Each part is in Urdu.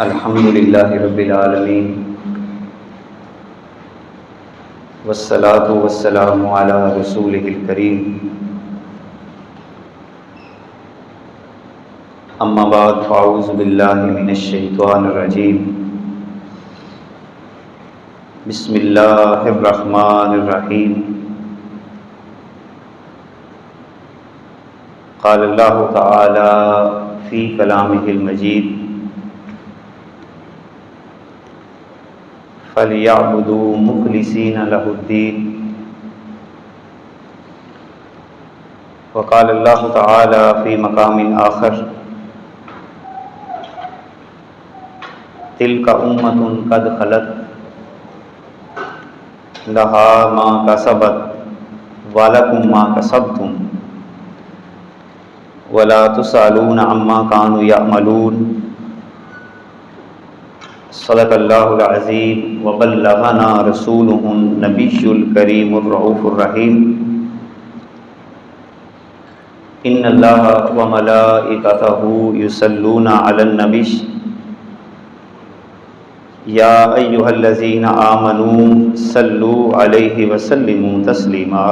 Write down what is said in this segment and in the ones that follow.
الحمد للہ رب العالمین والصلاة والسلام علی رسولہ الکریم اما بعد فاعوذ باللہ من الشیطان الرجیم بسم اللہ الرحمن الرحیم قال اللہ تعالی فی کلامہ المجید فَلْيَعْبُدُوا مُخْلِصِينَ لَهُ الدِّينَ وقال اللہ تعالی فی مقام آخر تِلْكَ أُمَّةٌ قَدْ خَلَتْ لَهَا مَا كَسَبَتْ وَلَكُمْ مَا كَسَبْتُمْ وَلَا تُسْأَلُونَ عَمَّا كَانُوا يَعْمَلُونَ صدق اللہ العظیم وبلغنا رسولہ النبی الکریم الرؤوف الرحیم ان اللہ وملائکتہ یصلون علی النبی یا ایہا الذین آمنوا صلوا علیہ وسلموا تسلیما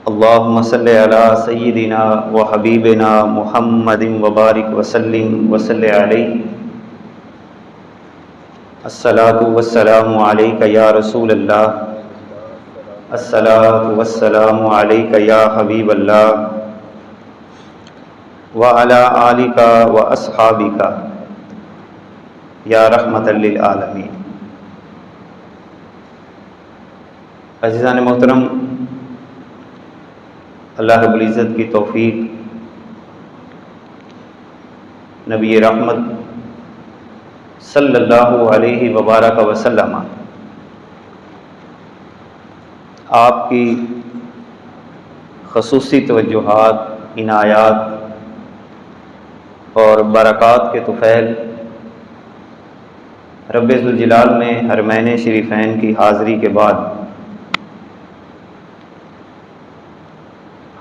اللہم صلی علی سیدنا و حبیبنا محمد وبارک وسلم وصلی علیہ الصلاۃ والسلام علیک یا رسول اللہ الصلاۃ والسلام علیک یا حبیب اللہ وعلی آلک واصحابک یا رحمۃ للعالمین۔ عزیزان محترم، اللہ رب العزت کی توفیق، نبی رحمت صلی اللہ علیہ وبارک وسلم آپ کی خصوصی توجہات، عنایات اور برکات کے طفیل رب ذوالجلال نے حرمین شریفین کی حاضری کے بعد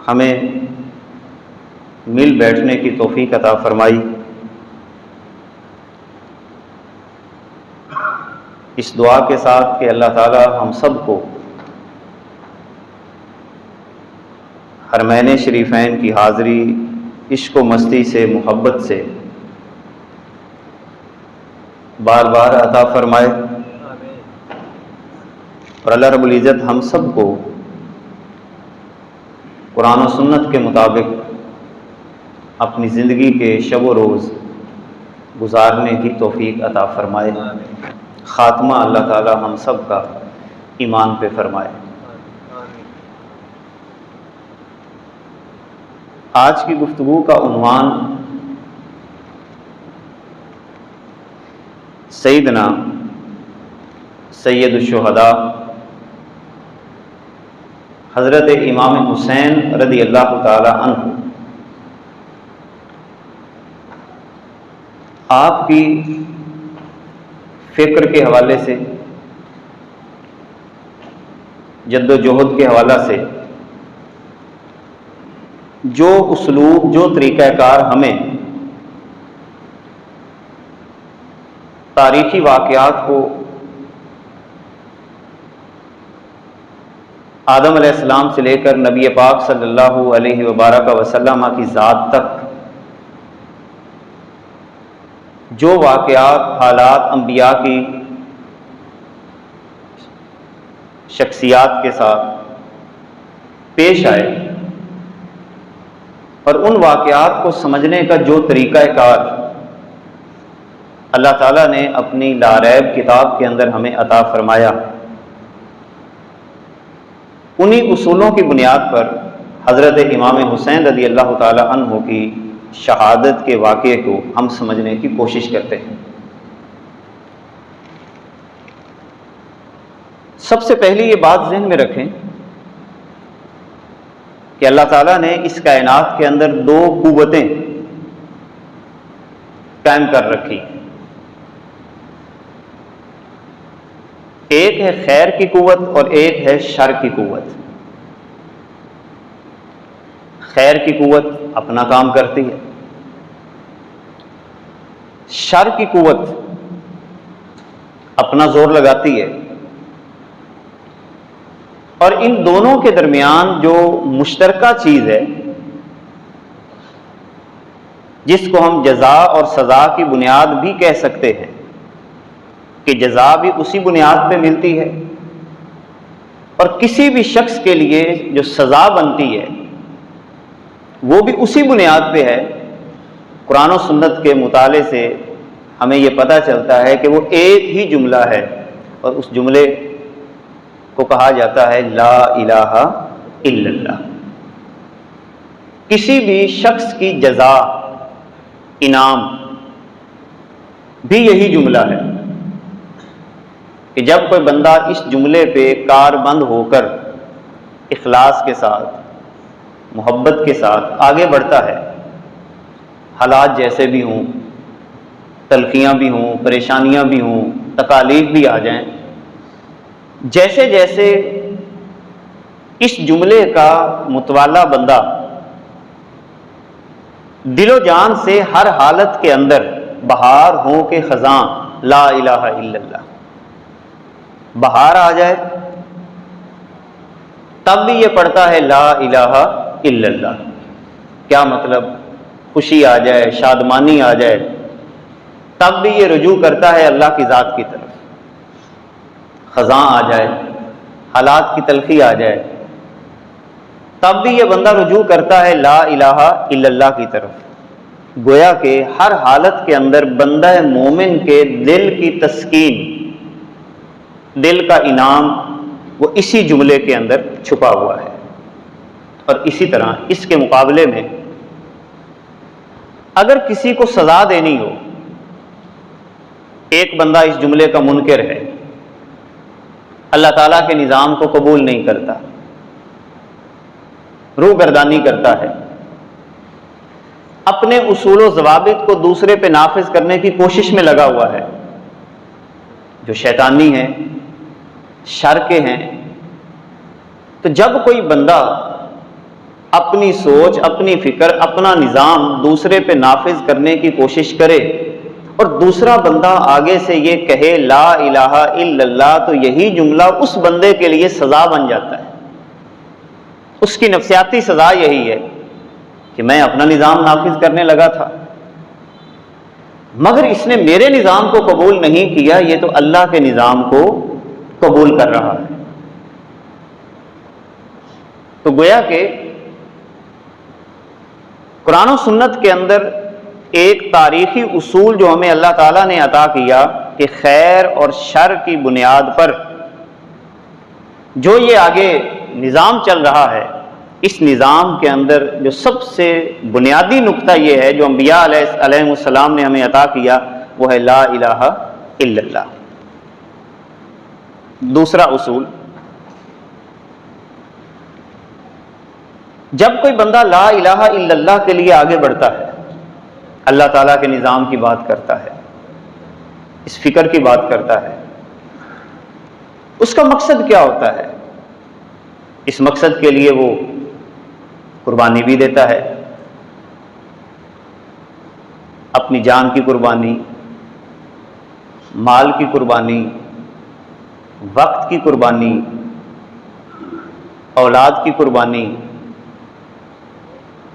ہمیں مل بیٹھنے کی توفیق عطا فرمائی۔ اس دعا کے ساتھ کہ اللہ تعالی ہم سب کو حرمین شریفین کی حاضری عشق و مستی سے، محبت سے بار بار عطا فرمائے، اور اللہ رب العزت ہم سب کو قرآن و سنت کے مطابق اپنی زندگی کے شب و روز گزارنے کی توفیق عطا فرمائے، خاتمہ اللہ تعالی ہم سب کا ایمان پہ فرمائے۔ آج کی گفتگو کا عنوان سیدنا سید الشہداء حضرت امام حسین رضی اللہ تعالی عنہ، آپ کی فکر کے حوالے سے، جد و جہد کے حوالہ سے جو اسلوب، جو طریقہ کار ہمیں تاریخی واقعات کو آدم علیہ السلام سے لے کر نبی پاک صلی اللہ علیہ وبارک وسلم کی ذات تک جو واقعات، حالات انبیاء کی شخصیات کے ساتھ پیش آئے، اور ان واقعات کو سمجھنے کا جو طریقہ کار اللہ تعالیٰ نے اپنی لاریب کتاب کے اندر ہمیں عطا فرمایا، انہی اصولوں کی بنیاد پر حضرت امام حسین رضی اللہ تعالی عنہ کی شہادت کے واقعے کو ہم سمجھنے کی کوشش کرتے ہیں۔ سب سے پہلی یہ بات ذہن میں رکھیں کہ اللہ تعالیٰ نے اس کائنات کے اندر دو قوتیں قائم کر رکھی، ایک ہے خیر کی قوت اور ایک ہے شر کی قوت۔ خیر کی قوت اپنا کام کرتی ہے، شر کی قوت اپنا زور لگاتی ہے، اور ان دونوں کے درمیان جو مشترکہ چیز ہے جس کو ہم جزا اور سزا کی بنیاد بھی کہہ سکتے ہیں کہ جزا بھی اسی بنیاد پہ ملتی ہے، اور کسی بھی شخص کے لیے جو سزا بنتی ہے وہ بھی اسی بنیاد پہ ہے۔ قرآن و سنت کے مطالعے سے ہمیں یہ پتہ چلتا ہے کہ وہ ایک ہی جملہ ہے، اور اس جملے کو کہا جاتا ہے لا الہ الا اللہ۔ کسی بھی شخص کی جزا، انعام بھی یہی جملہ ہے کہ جب کوئی بندہ اس جملے پہ کاربند ہو کر اخلاص کے ساتھ، محبت کے ساتھ آگے بڑھتا ہے، حالات جیسے بھی ہوں، تلخیاں بھی ہوں، پریشانیاں بھی ہوں، تکالیف بھی آ جائیں، جیسے جیسے اس جملے کا متوالا بندہ دل و جان سے ہر حالت کے اندر بہار ہو کے خزاں لا الہ الا اللہ، بہار آ جائے تب بھی یہ پڑھتا ہے لا الہ الا اللہ۔ کیا مطلب؟ خوشی آ جائے، شادمانی آ جائے، تب بھی یہ رجوع کرتا ہے اللہ کی ذات کی طرف۔ خزاں آ جائے، حالات کی تلخی آ جائے، تب بھی یہ بندہ رجوع کرتا ہے لا الہ الا اللہ کی طرف۔ گویا کہ ہر حالت کے اندر بندہ مومن کے دل کی تسکین، دل کا انعام، وہ اسی جملے کے اندر چھپا ہوا ہے۔ اور اسی طرح اس کے مقابلے میں اگر کسی کو سزا دینی ہو، ایک بندہ اس جملے کا منکر ہے، اللہ تعالیٰ کے نظام کو قبول نہیں کرتا، روگردانی کرتا ہے، اپنے اصول و ضوابط کو دوسرے پہ نافذ کرنے کی کوشش میں لگا ہوا ہے، جو شیطانی ہیں، شر کے ہیں، تو جب کوئی بندہ اپنی سوچ، اپنی فکر، اپنا نظام دوسرے پہ نافذ کرنے کی کوشش کرے اور دوسرا بندہ آگے سے یہ کہے لا الہ الا اللہ، تو یہی جملہ اس بندے کے لیے سزا بن جاتا ہے۔ اس کی نفسیاتی سزا یہی ہے کہ میں اپنا نظام نافذ کرنے لگا تھا، مگر اس نے میرے نظام کو قبول نہیں کیا، یہ تو اللہ کے نظام کو قبول کر رہا ہے۔ تو گویا کہ قرآن و سنت کے اندر ایک تاریخی اصول جو ہمیں اللہ تعالیٰ نے عطا کیا کہ خیر اور شر کی بنیاد پر جو یہ آگے نظام چل رہا ہے، اس نظام کے اندر جو سب سے بنیادی نقطہ یہ ہے جو انبیاء علیہ السلام نے ہمیں عطا کیا، وہ ہے لا الہ الا اللہ۔ دوسرا اصول، جب کوئی بندہ لا الہ الا اللہ کے لیے آگے بڑھتا ہے، اللہ تعالیٰ کے نظام کی بات کرتا ہے، اس فکر کی بات کرتا ہے، اس کا مقصد کیا ہوتا ہے؟ اس مقصد کے لیے وہ قربانی بھی دیتا ہے، اپنی جان کی قربانی، مال کی قربانی، وقت کی قربانی، اولاد کی قربانی،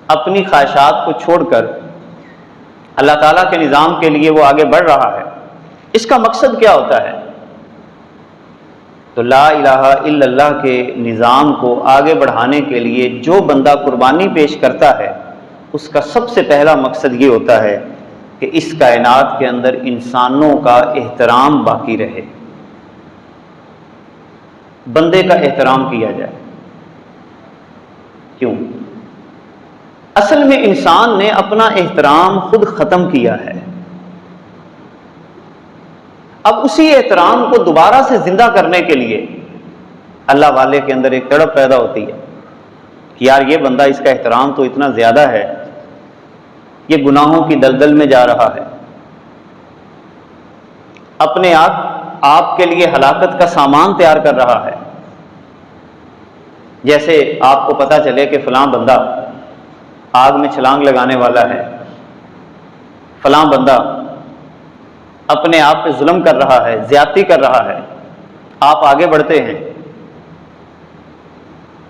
اپنی خواہشات کو چھوڑ کر اللہ تعالیٰ کے نظام کے لیے وہ آگے بڑھ رہا ہے۔ اس کا مقصد کیا ہوتا ہے؟ تو لا الہ الا اللہ کے نظام کو آگے بڑھانے کے لیے جو بندہ قربانی پیش کرتا ہے، اس کا سب سے پہلا مقصد یہ ہوتا ہے کہ اس کائنات کے اندر انسانوں کا احترام باقی رہے، بندے کا احترام کیا جائے۔ کیوں؟ اصل میں انسان نے اپنا احترام خود ختم کیا ہے، اب اسی احترام کو دوبارہ سے زندہ کرنے کے لیے اللہ والے کے اندر ایک تڑپ پیدا ہوتی ہے کہ یار یہ بندہ، اس کا احترام تو اتنا زیادہ ہے، یہ گناہوں کی دلدل میں جا رہا ہے، اپنے آپ کے لیے ہلاکت کا سامان تیار کر رہا ہے۔ جیسے آپ کو پتہ چلے کہ فلاں بندہ آگ میں چھلانگ لگانے والا ہے، فلاں بندہ اپنے آپ پہ ظلم کر رہا ہے، زیادتی کر رہا ہے، آپ آگے بڑھتے ہیں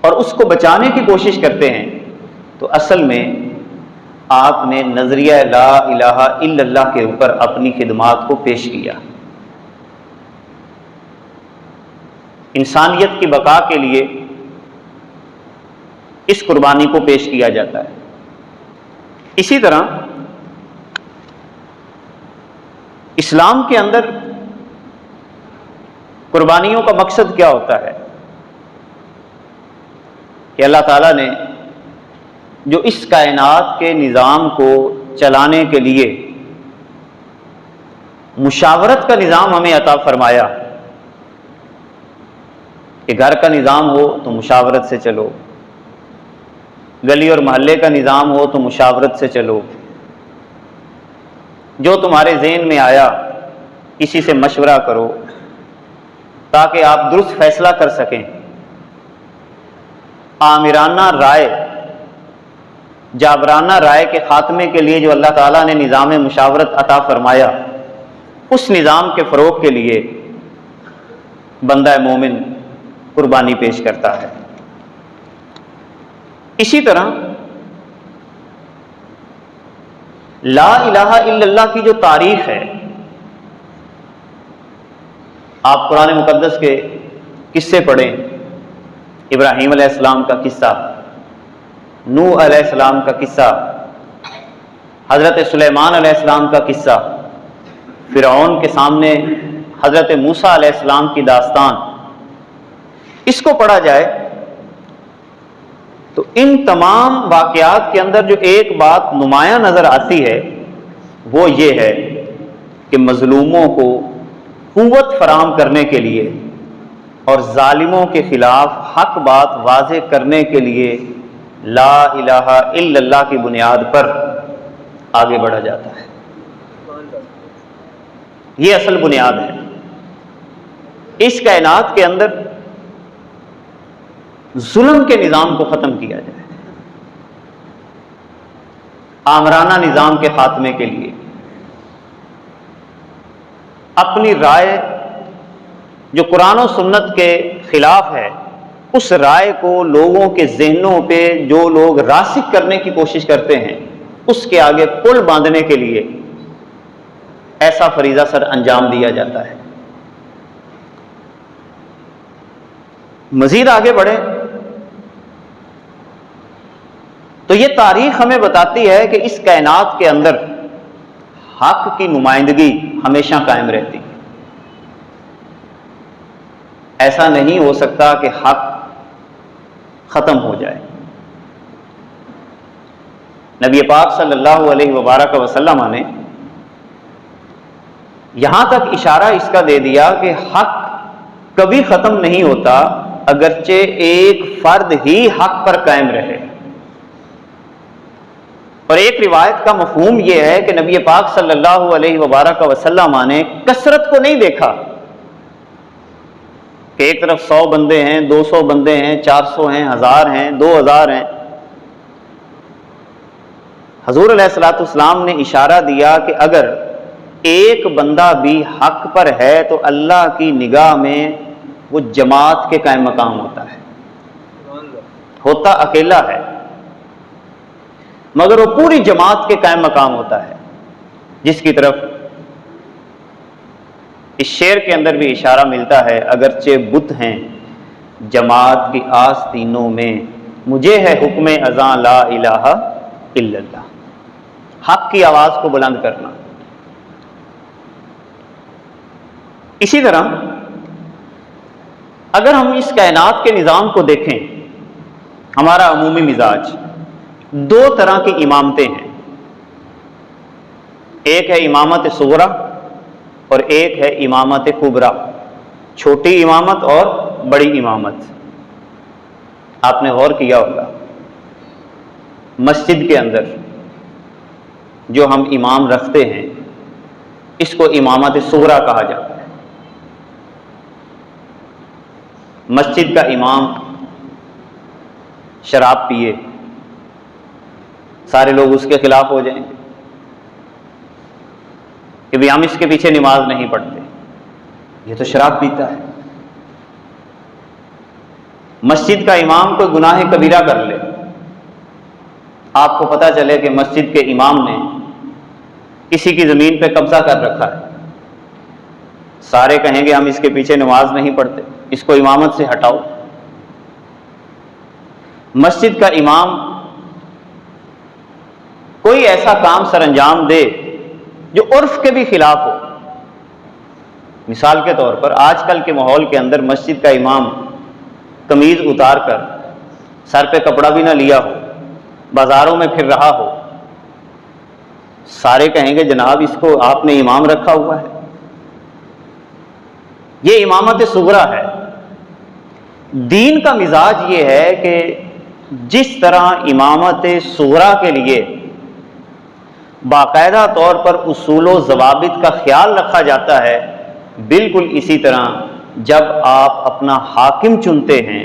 اور اس کو بچانے کی کوشش کرتے ہیں، تو اصل میں آپ نے نظریہ لا الہ الا اللہ کے اوپر اپنی خدمات کو پیش کیا۔ انسانیت کی بقا کے لیے اس قربانی کو پیش کیا جاتا ہے۔ اسی طرح اسلام کے اندر قربانیوں کا مقصد کیا ہوتا ہے کہ اللہ تعالیٰ نے جو اس کائنات کے نظام کو چلانے کے لیے مشاورت کا نظام ہمیں عطا فرمایا کہ گھر کا نظام ہو تو مشاورت سے چلو، گلی اور محلے کا نظام ہو تو مشاورت سے چلو، جو تمہارے ذہن میں آیا کسی سے مشورہ کرو تاکہ آپ درست فیصلہ کر سکیں۔ آمرانہ رائے، جابرانہ رائے کے خاتمے کے لیے جو اللہ تعالیٰ نے نظام مشاورت عطا فرمایا، اس نظام کے فروغ کے لیے بندہ مومن قربانی پیش کرتا ہے۔ اسی طرح لا الہ الا اللہ کی جو تاریخ ہے، آپ قرآن مقدس کے قصے پڑھیں، ابراہیم علیہ السلام کا قصہ، نوح علیہ السلام کا قصہ، حضرت سلیمان علیہ السلام کا قصہ، فرعون کے سامنے حضرت موسیٰ علیہ السلام کی داستان، اس کو پڑھا جائے تو ان تمام واقعات کے اندر جو ایک بات نمایاں نظر آتی ہے وہ یہ ہے کہ مظلوموں کو قوت فراہم کرنے کے لیے اور ظالموں کے خلاف حق بات واضح کرنے کے لیے لا الہ الا اللہ کی بنیاد پر آگے بڑھا جاتا ہے۔ یہ اصل بنیاد ہے۔ اس کائنات کے اندر ظلم کے نظام کو ختم کیا جائے، آمرانہ نظام کے خاتمے کے لیے اپنی رائے جو قرآن و سنت کے خلاف ہے، اس رائے کو لوگوں کے ذہنوں پہ جو لوگ راسخ کرنے کی کوشش کرتے ہیں، اس کے آگے پل باندھنے کے لیے ایسا فریضہ سر انجام دیا جاتا ہے۔ مزید آگے بڑھیں تو یہ تاریخ ہمیں بتاتی ہے کہ اس کائنات کے اندر حق کی نمائندگی ہمیشہ قائم رہتی ہے۔ ایسا نہیں ہو سکتا کہ حق ختم ہو جائے۔ نبی پاک صلی اللہ علیہ وبارک وسلم نے یہاں تک اشارہ اس کا دے دیا کہ حق کبھی ختم نہیں ہوتا اگرچہ ایک فرد ہی حق پر قائم رہے۔ اور ایک روایت کا مفہوم یہ ہے کہ نبی پاک صلی اللہ علیہ وبارک وسلم نے کثرت کو نہیں دیکھا کہ ایک طرف 100 بندے ہیں، 200 بندے ہیں، 400 ہیں، 1000 ہیں، 2000 ہیں۔ حضور علیہ الصلوۃ والسلام نے اشارہ دیا کہ اگر ایک بندہ بھی حق پر ہے تو اللہ کی نگاہ میں وہ جماعت کے قائم مقام ہوتا ہے، ہوتا اکیلا ہے مگر وہ پوری جماعت کے قائم مقام ہوتا ہے، جس کی طرف اس شعر کے اندر بھی اشارہ ملتا ہے، اگرچہ بت ہیں جماعت کی آستینوں میں، مجھے ہے حکم اذاں لا الہ الا اللہ۔ حق کی آواز کو بلند کرنا۔ اسی طرح اگر ہم اس کائنات کے نظام کو دیکھیں، ہمارا عمومی مزاج 2 طرح کی امامتیں ہیں، ایک ہے امامت صغریٰ اور ایک ہے امامت کبریٰ، چھوٹی امامت اور بڑی امامت۔ آپ نے غور کیا ہوگا مسجد کے اندر جو ہم امام رکھتے ہیں اس کو امامت صغریٰ کہا جاتا ہے۔ مسجد کا امام شراب پیے، سارے لوگ اس کے خلاف ہو جائیں گے، کہ بھی ہم اس کے پیچھے نماز نہیں پڑھتے، یہ تو شراب پیتا ہے۔ مسجد کا امام کوئی گناہ کبیرہ کر لے، آپ کو پتہ چلے کہ مسجد کے امام نے کسی کی زمین پہ قبضہ کر رکھا ہے، سارے کہیں گے ہم اس کے پیچھے نماز نہیں پڑھتے، اس کو امامت سے ہٹاؤ۔ مسجد کا امام کوئی ایسا کام سر انجام دے جو عرف کے بھی خلاف ہو، مثال کے طور پر آج کل کے ماحول کے اندر مسجد کا امام قمیض اتار کر سر پہ کپڑا بھی نہ لیا ہو، بازاروں میں پھر رہا ہو، سارے کہیں گے جناب اس کو آپ نے امام رکھا ہوا ہے۔ یہ امامت صغریٰ ہے۔ دین کا مزاج یہ ہے کہ جس طرح امامت صغریٰ کے لیے باقاعدہ طور پر اصول و ضوابط کا خیال رکھا جاتا ہے، بالکل اسی طرح جب آپ اپنا حاکم چنتے ہیں،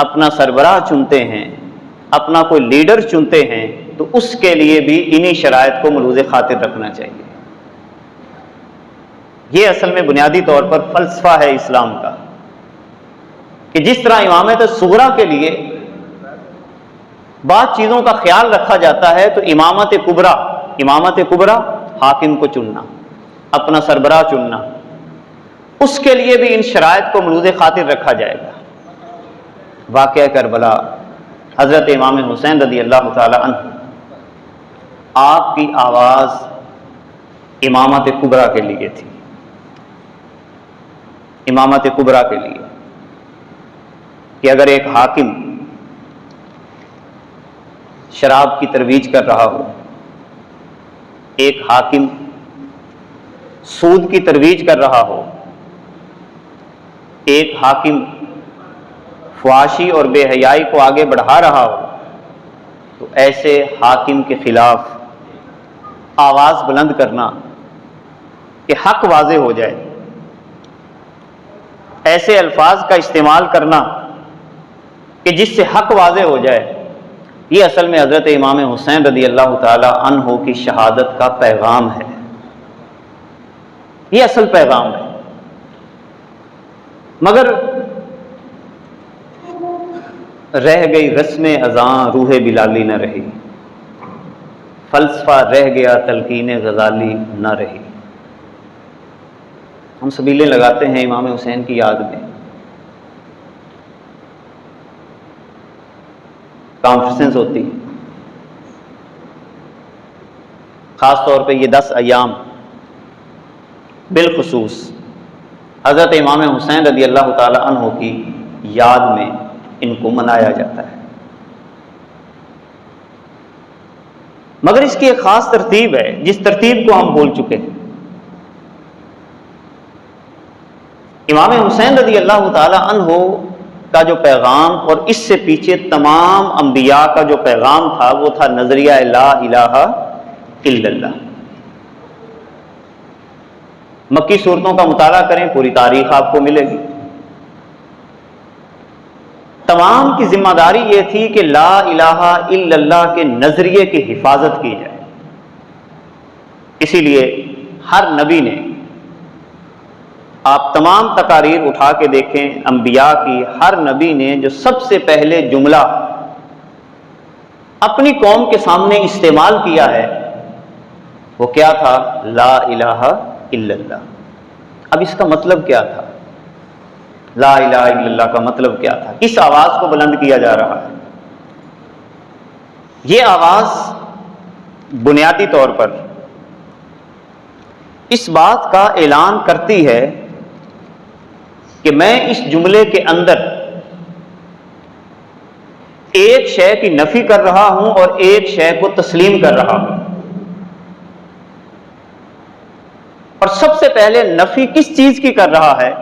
اپنا سربراہ چنتے ہیں، اپنا کوئی لیڈر چنتے ہیں، تو اس کے لیے بھی انہی شرائط کو ملحوظ خاطر رکھنا چاہیے۔ یہ اصل میں بنیادی طور پر فلسفہ ہے اسلام کا، کہ جس طرح امامت صغریٰ کے لیے بعض چیزوں کا خیال رکھا جاتا ہے، تو امامت کبریٰ حاکم کو چننا، اپنا سربراہ چننا، اس کے لیے بھی ان شرائط کو ملحوظ خاطر رکھا جائے گا۔ واقعہ کربلا، حضرت امام حسین رضی اللہ تعالی عنہ، آپ کی آواز امامت کبریٰ کے لیے تھی، امامت کبریٰ کے لیے، کہ اگر ایک حاکم شراب کی ترویج کر رہا ہو، ایک حاکم سود کی ترویج کر رہا ہو، ایک حاکم فحاشی اور بے حیائی کو آگے بڑھا رہا ہو، تو ایسے حاکم کے خلاف آواز بلند کرنا کہ حق واضح ہو جائے، ایسے الفاظ کا استعمال کرنا کہ جس سے حق واضح ہو جائے، یہ اصل میں حضرت امام حسین رضی اللہ تعالی عنہ کی شہادت کا پیغام ہے، یہ اصل پیغام ہے۔ مگر رہ گئی رسم اذاں روح بلالی نہ رہی، فلسفہ رہ گیا تلقین غزالی نہ رہی۔ ہم سبیلیں لگاتے ہیں امام حسین کی یاد میں، کانفرنسز ہوتی ہیں، خاص طور پہ یہ 10 ایام بالخصوص حضرت امام حسین رضی اللہ تعالی عنہ کی یاد میں ان کو منایا جاتا ہے۔ مگر اس کی ایک خاص ترتیب ہے، جس ترتیب کو ہم بول چکے ہیں۔ امام حسین رضی اللہ تعالی عنہ کا جو پیغام اور اس سے پیچھے تمام انبیاء کا جو پیغام تھا، وہ تھا نظریہ لا الہ الا اللہ۔ مکی صورتوں کا مطالعہ کریں، پوری تاریخ آپ کو ملے گی۔ تمام کی ذمہ داری یہ تھی کہ لا الہ الا اللہ کے نظریے کی حفاظت کی جائے۔ اسی لیے ہر نبی نے، آپ تمام تقاریر اٹھا کے دیکھیں انبیاء کی، ہر نبی نے جو سب سے پہلے جملہ اپنی قوم کے سامنے استعمال کیا ہے وہ کیا تھا؟ لا الہ الا اللہ۔ اب اس کا مطلب کیا تھا؟ لا الہ الا اللہ کا مطلب کیا تھا؟ کس آواز کو بلند کیا جا رہا ہے؟ یہ آواز بنیادی طور پر اس بات کا اعلان کرتی ہے کہ میں اس جملے کے اندر ایک شے کی نفی کر رہا ہوں اور ایک شے کو تسلیم کر رہا ہوں۔ اور سب سے پہلے نفی کس چیز کی کر رہا ہے؟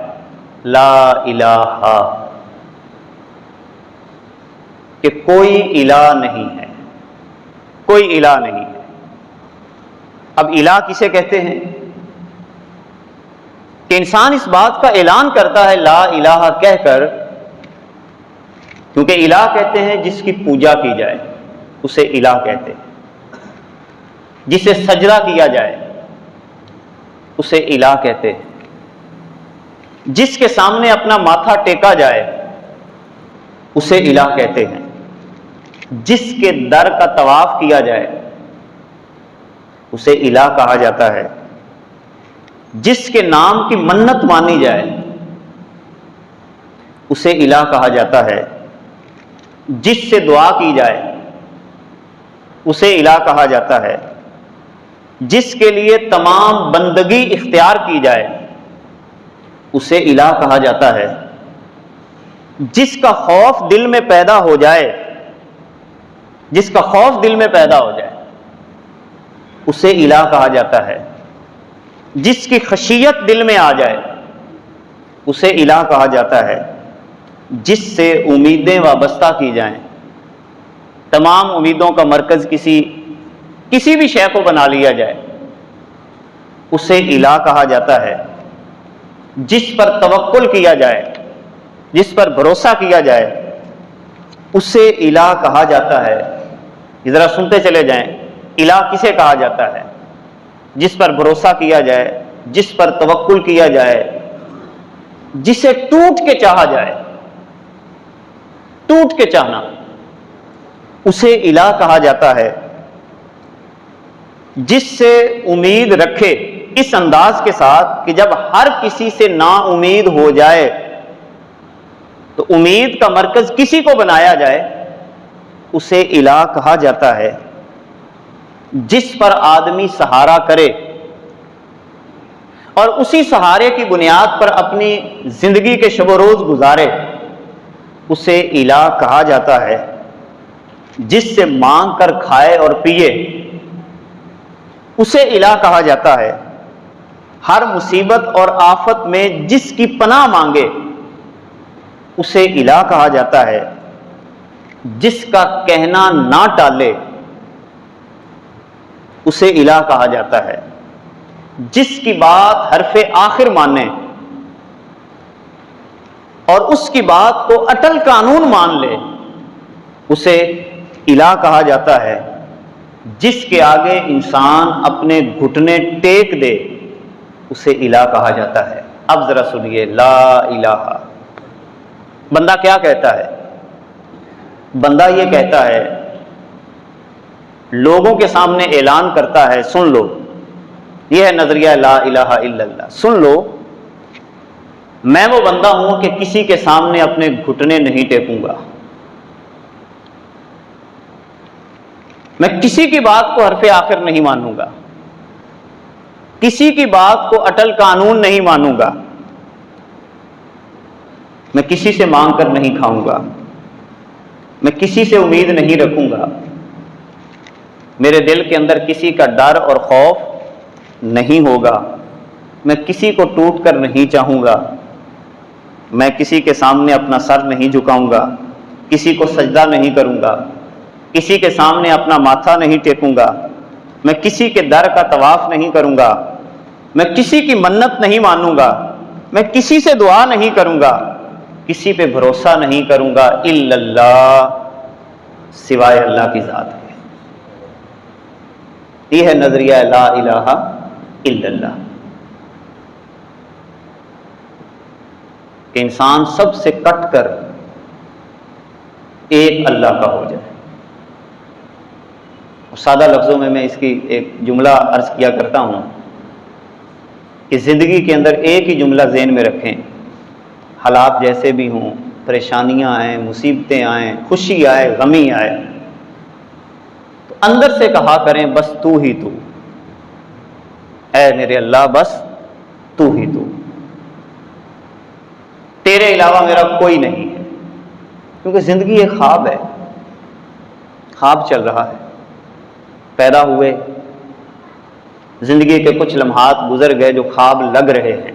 لا الہ، کہ کوئی الہ نہیں ہے، کوئی الہ نہیں ہے۔ اب الہ کسے کہتے ہیں؟ کہ انسان اس بات کا اعلان کرتا ہے لا الہ کہہ کر، کیونکہ الہ کہتے ہیں جس کی پوجا کی جائے اسے الہ کہتے ہیں، جسے سجدہ کیا جائے اسے الہ کہتے ہیں۔ جس کے سامنے اپنا ماتھا ٹیکا جائے اسے الہ کہتے ہیں۔ جس کے در کا طواف کیا جائے اسے الہ کہا جاتا ہے۔ جس کے نام کی منت مانی جائے اسے الہ کہا جاتا ہے۔ جس سے دعا کی جائے اسے الہ کہا جاتا ہے۔ جس کے لیے تمام بندگی اختیار کی جائے اسے الہ کہا جاتا ہے۔ جس کا خوف دل میں پیدا ہو جائے، جس کا خوف دل میں پیدا ہو جائے اسے الہ کہا جاتا ہے۔ جس کی خشیت دل میں آ جائے اسے الہ کہا جاتا ہے۔ جس سے امیدیں وابستہ کی جائیں، تمام امیدوں کا مرکز کسی بھی شے کو بنا لیا جائے اسے الہ کہا جاتا ہے۔ جس پر توکل کیا جائے، جس پر بھروسہ کیا جائے اسے الہ کہا جاتا ہے۔ یہ ذرا سنتے چلے جائیں، الہ کسے کہا جاتا ہے؟ جس پر بھروسہ کیا جائے، جس پر توکل کیا جائے، جسے ٹوٹ کے چاہا جائے، ٹوٹ کے چاہنا، اسے الہ کہا جاتا ہے۔ جس سے امید رکھے اس انداز کے ساتھ کہ جب ہر کسی سے نا امید ہو جائے تو امید کا مرکز کسی کو بنایا جائے اسے الہ کہا جاتا ہے۔ جس پر آدمی سہارا کرے اور اسی سہارے کی بنیاد پر اپنی زندگی کے شب و روز گزارے اسے الہ کہا جاتا ہے۔ جس سے مانگ کر کھائے اور پیے اسے الہ کہا جاتا ہے۔ ہر مصیبت اور آفت میں جس کی پناہ مانگے اسے الہ کہا جاتا ہے۔ جس کا کہنا نہ ٹالے اسے الہ کہا جاتا ہے۔ جس کی بات حرف آخر مانے اور اس کی بات کو اٹل قانون مان لے اسے الہ کہا جاتا ہے۔ جس کے آگے انسان اپنے گھٹنے ٹیک دے اسے الہ کہا جاتا ہے۔ اب ذرا سنیے، لا الہ بندہ کیا کہتا ہے؟ بندہ یہ کہتا ہے، لوگوں کے سامنے اعلان کرتا ہے، سن لو، یہ ہے نظریہ لا الہ الا اللہ، سن لو، میں وہ بندہ ہوں کہ کسی کے سامنے اپنے گھٹنے نہیں ٹیکوں گا، میں کسی کی بات کو حرف آخر نہیں مانوں گا، کسی کی بات کو اٹل قانون نہیں مانوں گا، میں کسی سے مانگ کر نہیں کھاؤں گا، میں کسی سے امید نہیں رکھوں گا، میرے دل کے اندر کسی کا ڈر اور خوف نہیں ہوگا، میں کسی کو ٹوٹ کر نہیں چاہوں گا، میں کسی کے سامنے اپنا سر نہیں جھکاؤں گا، کسی کو سجدہ نہیں کروں گا، کسی کے سامنے اپنا ماتھا نہیں ٹیکوں گا، میں کسی کے در کا طواف نہیں کروں گا، میں کسی کی منت نہیں مانوں گا، میں کسی سے دعا نہیں کروں گا، کسی پہ بھروسہ نہیں کروں گا الا اللہ، سوائے اللہ کی ذات ہے۔ یہ ہے نظریہ لا الہ الا اللہ، کہ انسان سب سے کٹ کر ایک اللہ کا ہو جائے۔ سادہ لفظوں میں اس کی ایک جملہ عرض کیا کرتا ہوں کہ زندگی کے اندر ایک ہی جملہ ذہن میں رکھیں، حالات جیسے بھی ہوں، پریشانیاں آئیں، مصیبتیں آئیں، خوشی آئے، غمی آئے، تو اندر سے کہا کریں بس تو ہی تو، اے میرے اللہ بس تو ہی تو، تیرے علاوہ میرا کوئی نہیں ہے، کیونکہ زندگی ایک خواب ہے، خواب چل رہا ہے، پیدا ہوئے، زندگی کے کچھ لمحات گزر گئے جو خواب لگ رہے ہیں،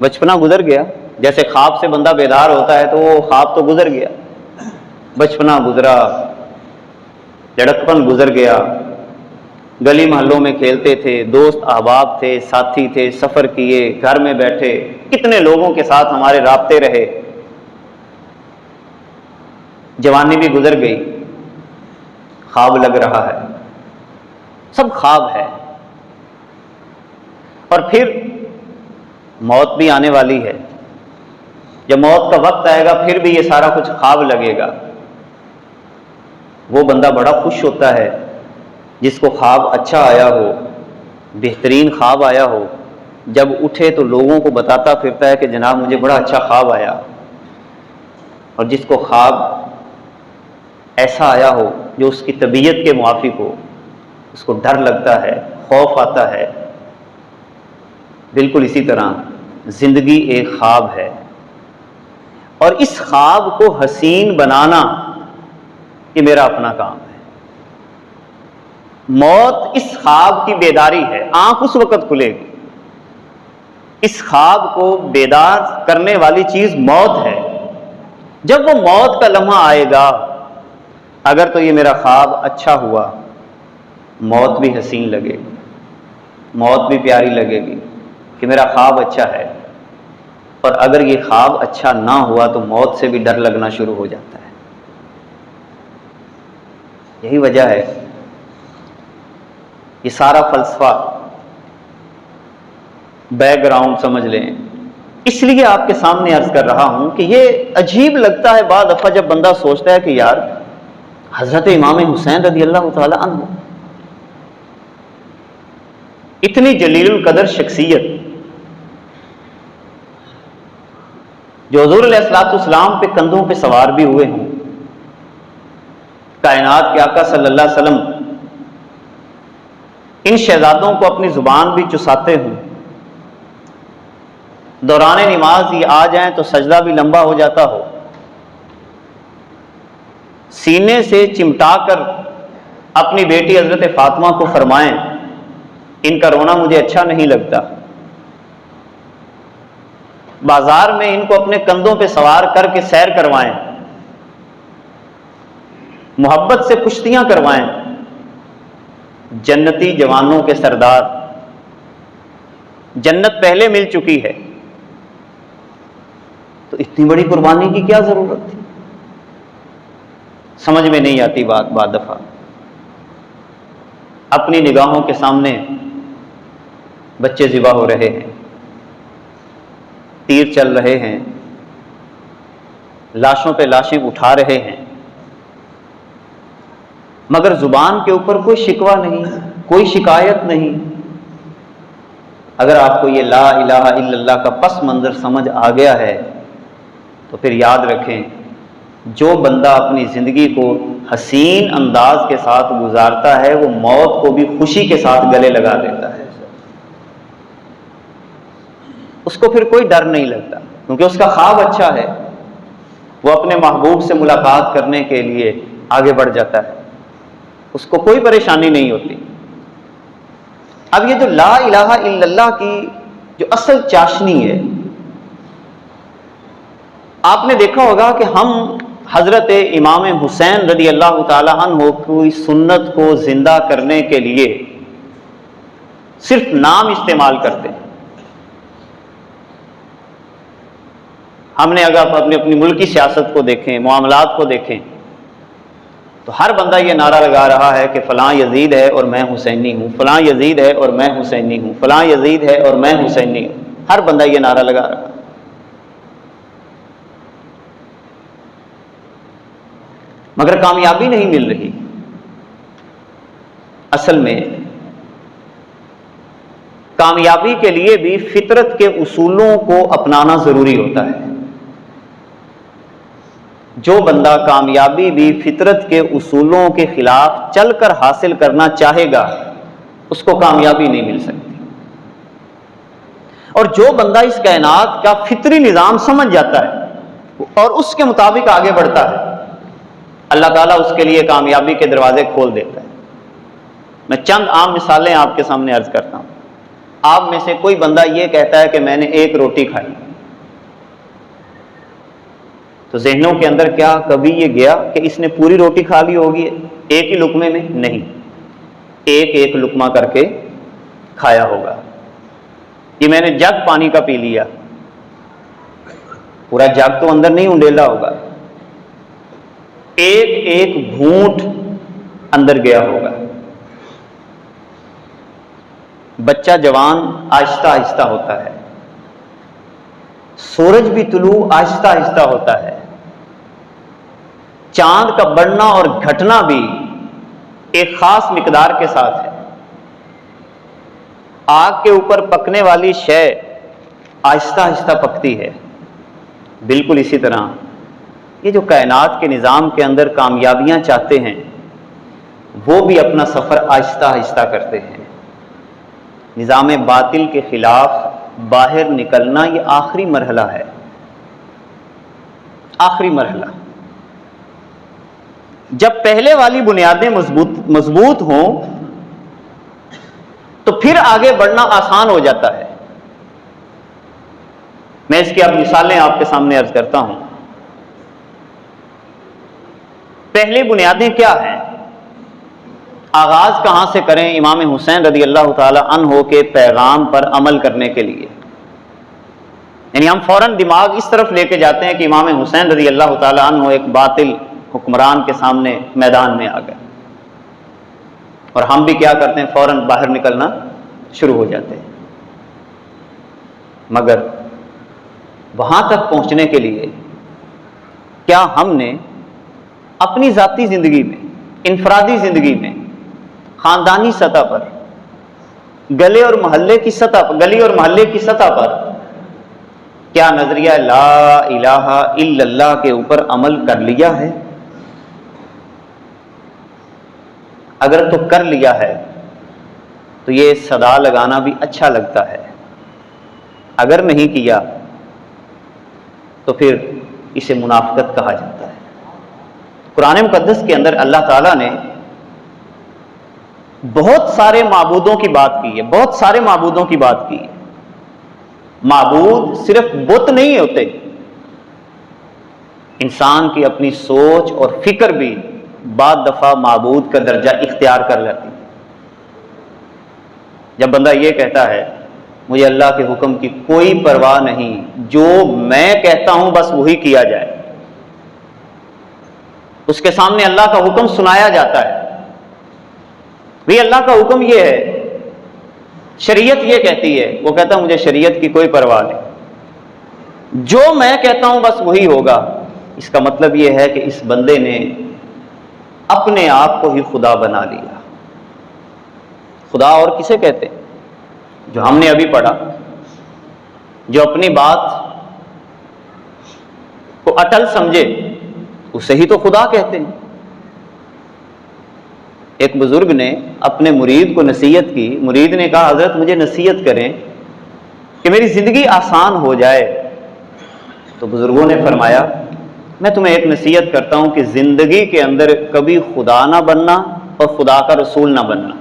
بچپنا گزر گیا، جیسے خواب سے بندہ بیدار ہوتا ہے تو وہ خواب تو گزر گیا، بچپنا گزرا، لڑکپن گزر گیا، گلی محلوں میں کھیلتے تھے، دوست احباب تھے، ساتھی تھے، سفر کیے، گھر میں بیٹھے، کتنے لوگوں کے ساتھ ہمارے رابطے رہے، جوانی بھی گزر گئی، خواب لگ رہا ہے، سب خواب ہے، اور پھر موت بھی آنے والی ہے. جب موت کا وقت آئے گا پھر بھی یہ سارا کچھ خواب لگے گا. وہ بندہ بڑا خوش ہوتا ہے جس کو خواب اچھا آیا ہو، بہترین خواب آیا ہو. جب اٹھے تو لوگوں کو بتاتا پھرتا ہے کہ جناب مجھے بڑا اچھا خواب آیا. اور جس کو خواب ایسا آیا ہو جو اس کی طبیعت کے موافق ہو، اس کو ڈر لگتا ہے، خوف آتا ہے. بالکل اسی طرح زندگی ایک خواب ہے، اور اس خواب کو حسین بنانا یہ میرا اپنا کام ہے. موت اس خواب کی بیداری ہے. آنکھ اس وقت کھلے گی. اس خواب کو بیدار کرنے والی چیز موت ہے. جب وہ موت کا لمحہ آئے گا، اگر تو یہ میرا خواب اچھا ہوا، موت بھی حسین لگے گی، موت بھی پیاری لگے گی کہ میرا خواب اچھا ہے. اور اگر یہ خواب اچھا نہ ہوا تو موت سے بھی ڈر لگنا شروع ہو جاتا ہے. یہی وجہ ہے یہ سارا فلسفہ، بیک گراؤنڈ سمجھ لیں. اس لیے آپ کے سامنے عرض کر رہا ہوں کہ یہ عجیب لگتا ہے بعض دفعہ جب بندہ سوچتا ہے کہ یار حضرت امام حسین رضی اللہ تعالی عنہ، اتنی جلیل القدر شخصیت جو حضور علیہ الصلوۃ والسلام پہ کندھوں پہ سوار بھی ہوئے ہوں، کائنات کے آقا صلی اللہ علیہ وسلم ان شہزادوں کو اپنی زبان بھی چساتے ہوں، دوران نماز یہ آ جائیں تو سجدہ بھی لمبا ہو جاتا ہو، سینے سے چمٹا کر اپنی بیٹی حضرت فاطمہ کو فرمائیں ان کا رونا مجھے اچھا نہیں لگتا، بازار میں ان کو اپنے کندھوں پہ سوار کر کے سیر کروائیں، محبت سے کشتیاں کروائیں، جنتی جوانوں کے سردار، جنت پہلے مل چکی ہے تو اتنی بڑی قربانی کی کیا ضرورت تھی؟ سمجھ میں نہیں آتی بات بعض دفعہ. اپنی نگاہوں کے سامنے بچے ذبح ہو رہے ہیں، تیر چل رہے ہیں، لاشوں پہ لاشیں اٹھا رہے ہیں، مگر زبان کے اوپر کوئی شکوہ نہیں، کوئی شکایت نہیں. اگر آپ کو یہ لا الہ الا اللہ کا پس منظر سمجھ آ گیا ہے تو پھر یاد رکھیں، جو بندہ اپنی زندگی کو حسین انداز کے ساتھ گزارتا ہے وہ موت کو بھی خوشی کے ساتھ گلے لگا دیتا ہے. اس کو پھر کوئی ڈر نہیں لگتا کیونکہ اس کا خواب اچھا ہے. وہ اپنے محبوب سے ملاقات کرنے کے لیے آگے بڑھ جاتا ہے، اس کو کوئی پریشانی نہیں ہوتی. اب یہ جو لا الہ الا اللہ کی جو اصل چاشنی ہے، آپ نے دیکھا ہوگا کہ ہم حضرت امام حسین رضی اللہ تعالی عنہ کی سنت کو زندہ کرنے کے لیے صرف نام استعمال کرتے ہیں. ہم نے اگر اپنی ملکی سیاست کو دیکھیں، معاملات کو دیکھیں، تو ہر بندہ یہ نعرہ لگا رہا ہے کہ فلاں یزید ہے اور میں حسینی ہوں، فلاں یزید ہے اور میں حسینی ہوں، فلاں یزید ہے اور میں حسینی ہوں. ہر بندہ یہ نعرہ لگا رہا ہے، مگر کامیابی نہیں مل رہی. اصل میں کامیابی کے لیے بھی فطرت کے اصولوں کو اپنانا ضروری ہوتا ہے. جو بندہ کامیابی بھی فطرت کے اصولوں کے خلاف چل کر حاصل کرنا چاہے گا اس کو کامیابی نہیں مل سکتی. اور جو بندہ اس کائنات کا فطری نظام سمجھ جاتا ہے اور اس کے مطابق آگے بڑھتا ہے، اللہ تعالیٰ اس کے لیے کامیابی کے دروازے کھول دیتا ہے. میں چند عام مثالیں آپ کے سامنے عرض کرتا ہوں. آپ میں سے کوئی بندہ یہ کہتا ہے کہ میں نے ایک روٹی کھائی، تو ذہنوں کے اندر کیا کبھی یہ گیا کہ اس نے پوری روٹی کھا لی ہوگی ایک ہی لقمے میں؟ نہیں، ایک ایک لقمہ کر کے کھایا ہوگا. یہ میں نے جگ پانی کا پی لیا، پورا جگ تو اندر نہیں انڈیلا ہوگا، ایک ایک گھونٹ اندر گیا ہوگا. بچہ جوان آہستہ آہستہ ہوتا ہے، سورج بھی طلوع آہستہ آہستہ ہوتا ہے، چاند کا بڑھنا اور گھٹنا بھی ایک خاص مقدار کے ساتھ ہے۔ آگ کے اوپر پکنے والی شے آہستہ آہستہ پکتی ہے، بالکل اسی طرح یہ جو کائنات کے نظام کے اندر کامیابیاں چاہتے ہیں وہ بھی اپنا سفر آہستہ آہستہ کرتے ہیں۔ نظام باطل کے خلاف باہر نکلنا یہ آخری مرحلہ ہے، آخری مرحلہ۔ جب پہلے والی بنیادیں مضبوط ہوں تو پھر آگے بڑھنا آسان ہو جاتا ہے۔ میں اس کی اب مثالیں آپ کے سامنے عرض کرتا ہوں۔ پہلی بنیادیں کیا ہیں؟ آغاز کہاں سے کریں امام حسین رضی اللہ تعالی عنہ کے پیغام پر عمل کرنے کے لیے؟ یعنی ہم فوراً دماغ اس طرف لے کے جاتے ہیں کہ امام حسین رضی اللہ تعالی عنہ ایک باطل حکمران کے سامنے میدان میں آ گئے، اور ہم بھی کیا کرتے ہیں؟ فوراً باہر نکلنا شروع ہو جاتے ہیں۔ مگر وہاں تک پہنچنے کے لیے کیا ہم نے اپنی ذاتی زندگی میں، انفرادی زندگی میں، خاندانی سطح پر، گلی اور محلے کی سطح پر کیا نظریہ لا الہ الا اللہ کے اوپر عمل کر لیا ہے؟ اگر تو کر لیا ہے تو یہ صدا لگانا بھی اچھا لگتا ہے، اگر نہیں کیا تو پھر اسے منافقت کہا جاتا ہے۔ قرآن مقدس کے اندر اللہ تعالیٰ نے بہت سارے معبودوں کی بات کی ہے، بہت سارے معبودوں کی بات کی ہے۔ معبود صرف بت نہیں ہوتے، انسان کی اپنی سوچ اور فکر بھی بعض دفعہ معبود کا درجہ اختیار کر لیتی ہے۔ جب بندہ یہ کہتا ہے مجھے اللہ کے حکم کی کوئی پرواہ نہیں، جو میں کہتا ہوں بس وہی کیا جائے، اس کے سامنے اللہ کا حکم سنایا جاتا ہے، بھی اللہ کا حکم یہ ہے، شریعت یہ کہتی ہے، وہ کہتا ہے مجھے شریعت کی کوئی پرواہ نہیں، جو میں کہتا ہوں بس وہی ہوگا۔ اس کا مطلب یہ ہے کہ اس بندے نے اپنے آپ کو ہی خدا بنا لیا۔ خدا اور کسے کہتے ہیں؟ جو ہم نے ابھی پڑھا، جو اپنی بات کو اٹل سمجھے اسے ہی تو خدا کہتے ہیں۔ ایک بزرگ نے اپنے مرید کو نصیحت کی، مرید نے کہا حضرت مجھے نصیحت کریں کہ میری زندگی آسان ہو جائے، تو بزرگوں نے فرمایا میں تمہیں ایک نصیحت کرتا ہوں کہ زندگی کے اندر کبھی خدا نہ بننا اور خدا کا رسول نہ بننا۔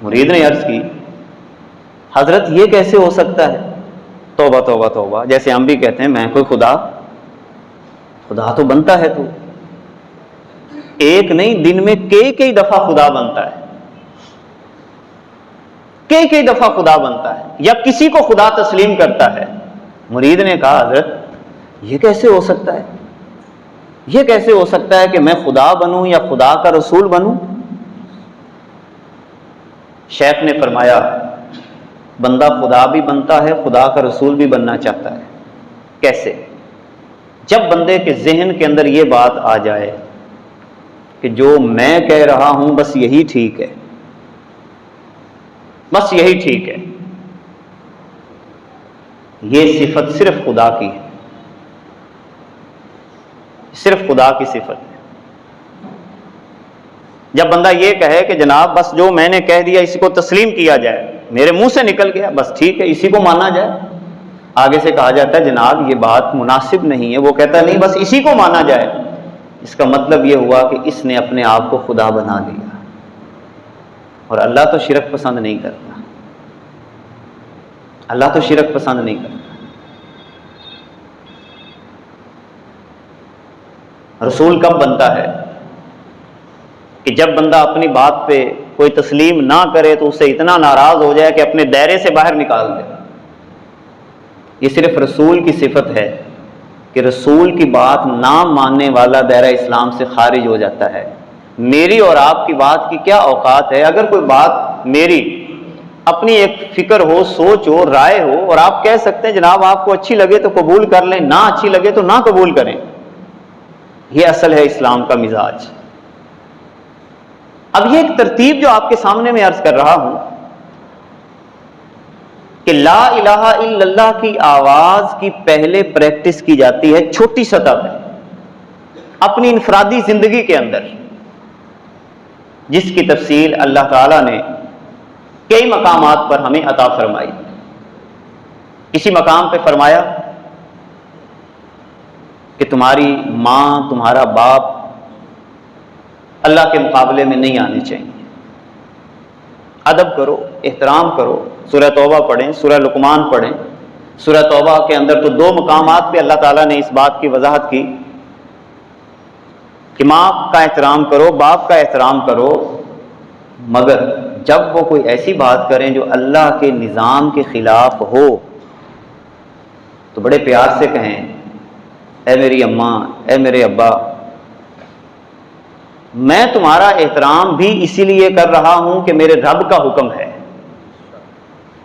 مرید نے عرض کی حضرت یہ کیسے ہو سکتا ہے؟ توبہ توبہ توبہ، جیسے ہم بھی کہتے ہیں میں کوئی خدا تو بنتا ہے، تو ایک نہیں دن میں کئی دفعہ خدا بنتا ہے، کئی دفعہ خدا بنتا ہے یا کسی کو خدا تسلیم کرتا ہے۔ مرید نے کہا حضرت یہ کیسے ہو سکتا ہے؟ یہ کیسے ہو سکتا ہے کہ میں خدا بنوں یا خدا کا رسول بنوں؟ شیخ نے فرمایا بندہ خدا بھی بنتا ہے، خدا کا رسول بھی بننا چاہتا ہے۔ کیسے؟ جب بندے کے ذہن کے اندر یہ بات آ جائے کہ جو میں کہہ رہا ہوں بس یہی ٹھیک ہے، بس یہی ٹھیک ہے، یہ صفت صرف خدا کی ہے، صرف خدا کی صفت ہے۔ جب بندہ یہ کہے کہ جناب بس جو میں نے کہہ دیا اسی کو تسلیم کیا جائے، میرے منہ سے نکل گیا بس ٹھیک ہے اسی کو مانا جائے، آگے سے کہا جاتا ہے جناب یہ بات مناسب نہیں ہے، وہ کہتا ہے نہیں بس اسی کو مانا جائے، اس کا مطلب یہ ہوا کہ اس نے اپنے آپ کو خدا بنا لیا، اور اللہ تو شرک پسند نہیں کرتا، اللہ تو شرک پسند نہیں کرتا۔ رسول کب بنتا ہے؟ کہ جب بندہ اپنی بات پہ کوئی تسلیم نہ کرے تو اسے اتنا ناراض ہو جائے کہ اپنے دائرے سے باہر نکال دے۔ یہ صرف رسول کی صفت ہے کہ رسول کی بات نہ ماننے والا دائرہ اسلام سے خارج ہو جاتا ہے، میری اور آپ کی بات کی کیا اوقات ہے؟ اگر کوئی بات میری اپنی ایک فکر ہو، سوچ ہو، رائے ہو، اور آپ کہہ سکتے ہیں جناب آپ کو اچھی لگے تو قبول کر لیں، نہ اچھی لگے تو نہ قبول کریں. یہ اصل ہے اسلام کا مزاج. اب یہ ایک ترتیب جو آپ کے سامنے میں عرض کر رہا ہوں کہ لا الہ الا اللہ کی آواز کی پہلے پریکٹس کی جاتی ہے چھوٹی سطح پہ اپنی انفرادی زندگی کے اندر، جس کی تفصیل اللہ تعالیٰ نے کئی مقامات پر ہمیں عطا فرمائی. کسی مقام پہ فرمایا کہ تمہاری ماں، تمہارا باپ اللہ کے مقابلے میں نہیں آنے چاہیے. ادب کرو، احترام کرو. سورہ توبہ پڑھیں، سورہ لقمان پڑھیں. سورہ توبہ کے اندر تو 2 مقامات پہ اللہ تعالیٰ نے اس بات کی وضاحت کی کہ ماں کا احترام کرو، باپ کا احترام کرو، مگر جب وہ کوئی ایسی بات کریں جو اللہ کے نظام کے خلاف ہو تو بڑے پیار سے کہیں اے میری اماں، اے میرے ابا، میں تمہارا احترام بھی اسی لیے کر رہا ہوں کہ میرے رب کا حکم ہے.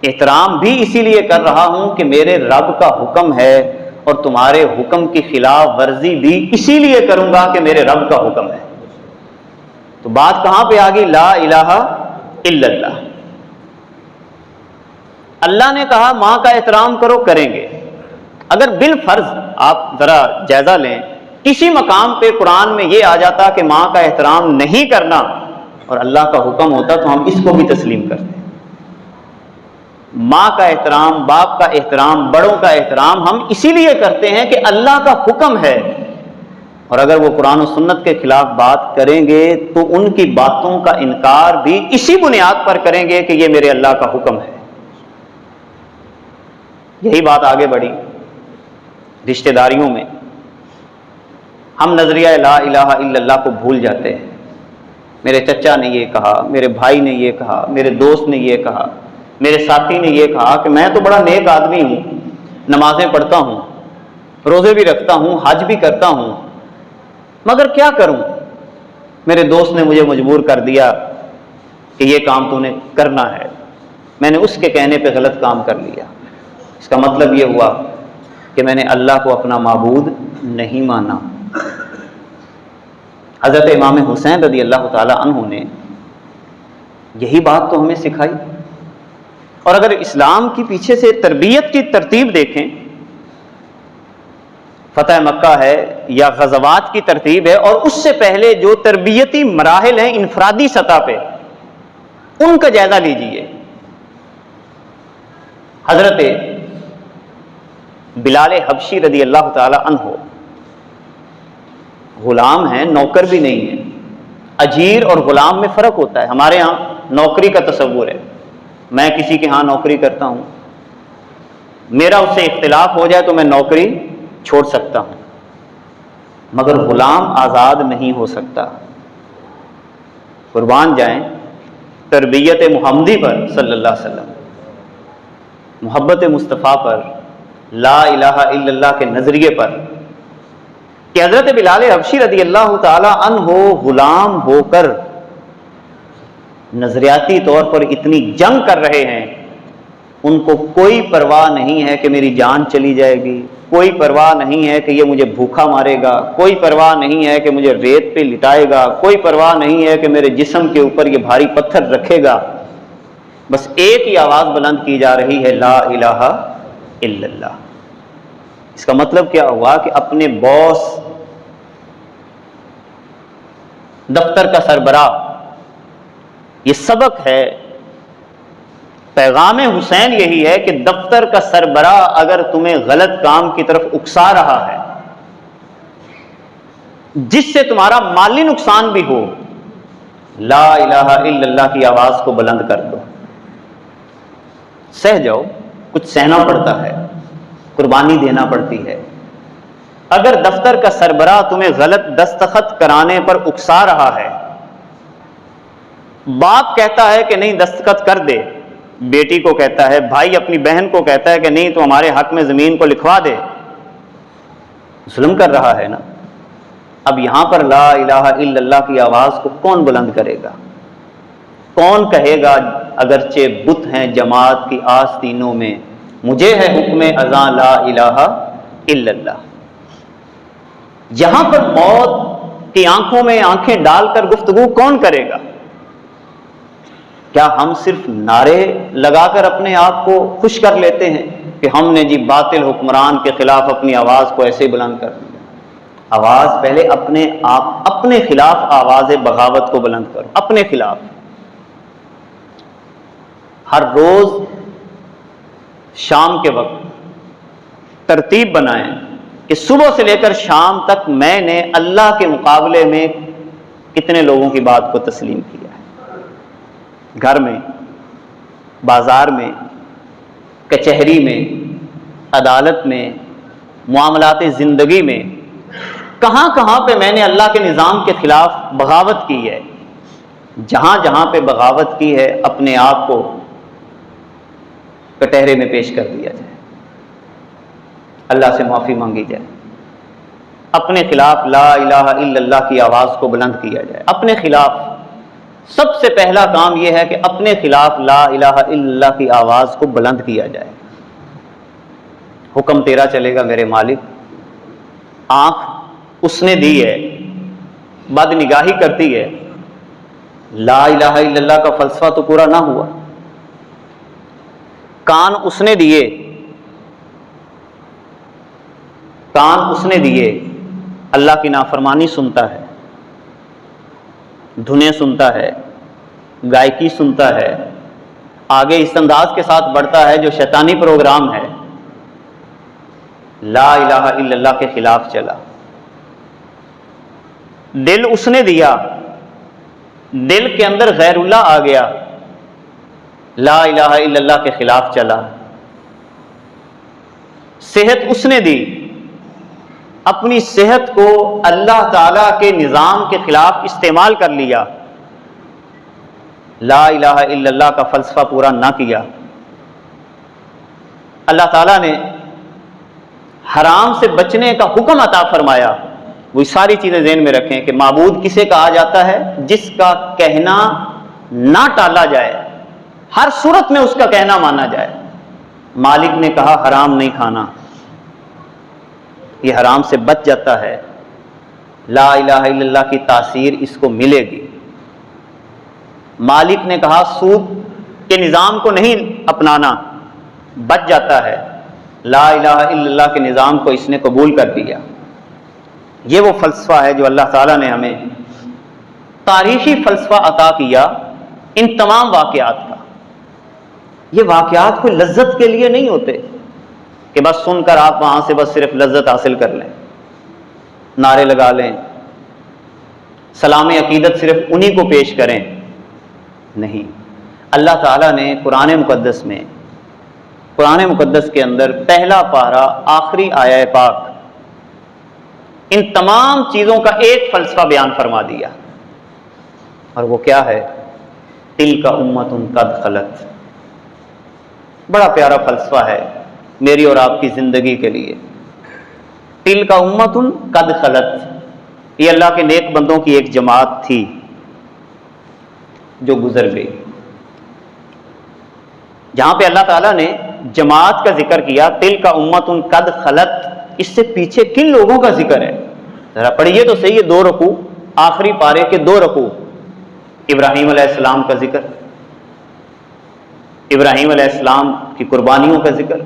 احترام بھی اسی لیے کر رہا ہوں کہ میرے رب کا حکم ہے، اور تمہارے حکم کی خلاف ورزی بھی اسی لیے کروں گا کہ میرے رب کا حکم ہے. تو بات کہاں پہ آ گئی؟ لا الہ الا اللہ. اللہ نے کہا ماں کا احترام کرو، کریں گے. اگر بالفرض آپ ذرا جائزہ لیں، کسی مقام پہ قرآن میں یہ آ جاتا کہ ماں کا احترام نہیں کرنا اور اللہ کا حکم ہوتا تو ہم اس کو بھی تسلیم کرتے. ماں کا احترام، باپ کا احترام، بڑوں کا احترام ہم اسی لیے کرتے ہیں کہ اللہ کا حکم ہے، اور اگر وہ قرآن و سنت کے خلاف بات کریں گے تو ان کی باتوں کا انکار بھی اسی بنیاد پر کریں گے کہ یہ میرے اللہ کا حکم ہے. یہی بات آگے بڑھی رشتہ داریوں میں. ہم نظریہ لا الہ الا اللہ کو بھول جاتے ہیں. میرے چچا نے یہ کہا، میرے بھائی نے یہ کہا، میرے دوست نے یہ کہا، میرے ساتھی نے یہ کہا کہ میں تو بڑا نیک آدمی ہوں، نمازیں پڑھتا ہوں، روزے بھی رکھتا ہوں، حج بھی کرتا ہوں، مگر کیا کروں، میرے دوست نے مجھے مجبور کر دیا کہ یہ کام تو نے کرنا ہے، میں نے اس کے کہنے پہ غلط کام کر لیا. اس کا مطلب یہ ہوا کہ میں نے اللہ کو اپنا معبود نہیں مانا. حضرت امام حسین رضی اللہ تعالی عنہ نے یہی بات تو ہمیں سکھائی. اور اگر اسلام کی پیچھے سے تربیت کی ترتیب دیکھیں، فتح مکہ ہے یا غزوات کی ترتیب ہے، اور اس سے پہلے جو تربیتی مراحل ہیں انفرادی سطح پہ، ان کا جائزہ لیجئے. حضرت بلال حبشی رضی اللہ تعالی عنہ غلام ہیں، نوکر بھی نہیں ہیں. اجیر اور غلام میں فرق ہوتا ہے. ہمارے ہاں نوکری کا تصور ہے، میں کسی کے ہاں نوکری کرتا ہوں، میرا اس سے اختلاف ہو جائے تو میں نوکری چھوڑ سکتا ہوں، مگر غلام آزاد نہیں ہو سکتا. قربان جائیں تربیت محمدی پر صلی اللہ علیہ وسلم، محبت مصطفیٰ پر، لا الہ الا اللہ کے نظریے پر، کہ حضرت بلال حبشی رضی اللہ تعالی عنہ غلام ہو کر نظریاتی طور پر اتنی جنگ کر رہے ہیں، ان کو کوئی پرواہ نہیں ہے کہ میری جان چلی جائے گی، کوئی پرواہ نہیں ہے کہ یہ مجھے بھوکا مارے گا، کوئی پرواہ نہیں ہے کہ مجھے ریت پہ لٹائے گا، کوئی پرواہ نہیں ہے کہ میرے جسم کے اوپر یہ بھاری پتھر رکھے گا. بس ایک ہی آواز بلند کی جا رہی ہے، لا الہ الا اللہ. اس کا مطلب کیا ہوا کہ اپنے باس، دفتر کا سربراہ، یہ سبق ہے، پیغام حسین یہی ہے کہ دفتر کا سربراہ اگر تمہیں غلط کام کی طرف اکسا رہا ہے، جس سے تمہارا مالی نقصان بھی ہو، لا الہ الا اللہ کی آواز کو بلند کر دو. سہ جاؤ، کچھ سہنا پڑتا ہے، قربانی دینا پڑتی ہے. اگر دفتر کا سربراہ تمہیں غلط دستخط کرانے پر اکسا رہا ہے، باپ کہتا ہے کہ نہیں دستخط کر دے، بیٹی کو کہتا ہے، بھائی اپنی بہن کو کہتا ہے کہ نہیں تو ہمارے حق میں زمین کو لکھوا دے، ظلم کر رہا ہے نا. اب یہاں پر لا الہ الا اللہ کی آواز کو کون بلند کرے گا؟ کون کہے گا اگرچہ بت ہیں جماعت کی آستینوں میں، مجھے ہے حکم اذاں لا الہ الا اللہ؟ یہاں پر موت کی آنکھوں میں آنکھیں ڈال کر گفتگو کون کرے گا؟ کیا ہم صرف نعرے لگا کر اپنے آپ کو خوش کر لیتے ہیں کہ ہم نے جی باطل حکمران کے خلاف اپنی آواز کو ایسے بلند کر دیا؟ آواز پہلے اپنے خلاف آواز بغاوت کو بلند کرو، اپنے خلاف۔ ہر روز شام کے وقت ترتیب بنائیں کہ صبح سے لے کر شام تک میں نے اللہ کے مقابلے میں کتنے لوگوں کی بات کو تسلیم کیا ہے، گھر میں، بازار میں، کچہری میں، عدالت میں، معاملات زندگی میں، کہاں کہاں پہ میں نے اللہ کے نظام کے خلاف بغاوت کی ہے۔ جہاں جہاں پہ بغاوت کی ہے اپنے آپ کو کٹہرے میں پیش کر دیا جائے، اللہ سے معافی مانگی جائے، اپنے خلاف لا الہ الا اللہ کی آواز کو بلند کیا جائے۔ اپنے خلاف سب سے پہلا کام یہ ہے کہ اپنے خلاف لا الہ الا اللہ کی آواز کو بلند کیا جائے۔ حکم تیرا چلے گا میرے مالک، آنکھ اس نے دی ہے، بد نگاہی کرتی ہے، لا الہ الا اللہ کا فلسفہ تو پورا نہ ہوا۔ کان اس نے دیے، کان اس نے دیے، اللہ کی نافرمانی سنتا ہے، دھنیں سنتا ہے، گائکی سنتا ہے، آگے اس انداز کے ساتھ بڑھتا ہے جو شیطانی پروگرام ہے، لا الہ الا اللہ کے خلاف چلا۔ دل اس نے دیا، دل کے اندر غیر اللہ آ گیا، لا الہ الا اللہ کے خلاف چلا۔ صحت اس نے دی، اپنی صحت کو اللہ تعالی کے نظام کے خلاف استعمال کر لیا، لا الہ الا اللہ کا فلسفہ پورا نہ کیا۔ اللہ تعالیٰ نے حرام سے بچنے کا حکم عطا فرمایا، وہ ساری چیزیں ذہن میں رکھیں کہ معبود کسے کہا جاتا ہے؟ جس کا کہنا نہ ٹالا جائے، ہر صورت میں اس کا کہنا مانا جائے۔ مالک نے کہا حرام نہیں کھانا، یہ حرام سے بچ جاتا ہے، لا الہ الا اللہ کی تاثیر اس کو ملے گی۔ مالک نے کہا سود کے نظام کو نہیں اپنانا، بچ جاتا ہے، لا الہ الا اللہ کے نظام کو اس نے قبول کر دیا۔ یہ وہ فلسفہ ہے جو اللہ تعالیٰ نے ہمیں تاریخی فلسفہ عطا کیا ان تمام واقعات کا۔ یہ واقعات کوئی لذت کے لیے نہیں ہوتے کہ بس سن کر آپ وہاں سے بس صرف لذت حاصل کر لیں، نعرے لگا لیں، سلام عقیدت صرف انہی کو پیش کریں۔ نہیں، اللہ تعالیٰ نے قرآن مقدس کے اندر پہلا پارہ آخری آیہ پاک ان تمام چیزوں کا ایک فلسفہ بیان فرما دیا، اور وہ کیا ہے؟ تلک امۃ قد خلت۔ بڑا پیارا فلسفہ ہے میری اور آپ کی زندگی کے لیے۔ تلک امۃ قد خلت، یہ اللہ کے نیک بندوں کی ایک جماعت تھی جو گزر گئی۔ جہاں پہ اللہ تعالیٰ نے جماعت کا ذکر کیا، تلک امۃ قد خلت، اس سے پیچھے کن لوگوں کا ذکر ہے؟ ذرا پڑھیے تو صحیح، 2 رکوع، آخری پارے کے 2 رکوع، ابراہیم علیہ السلام کا ذکر، ابراہیم علیہ السلام کی قربانیوں کا ذکر،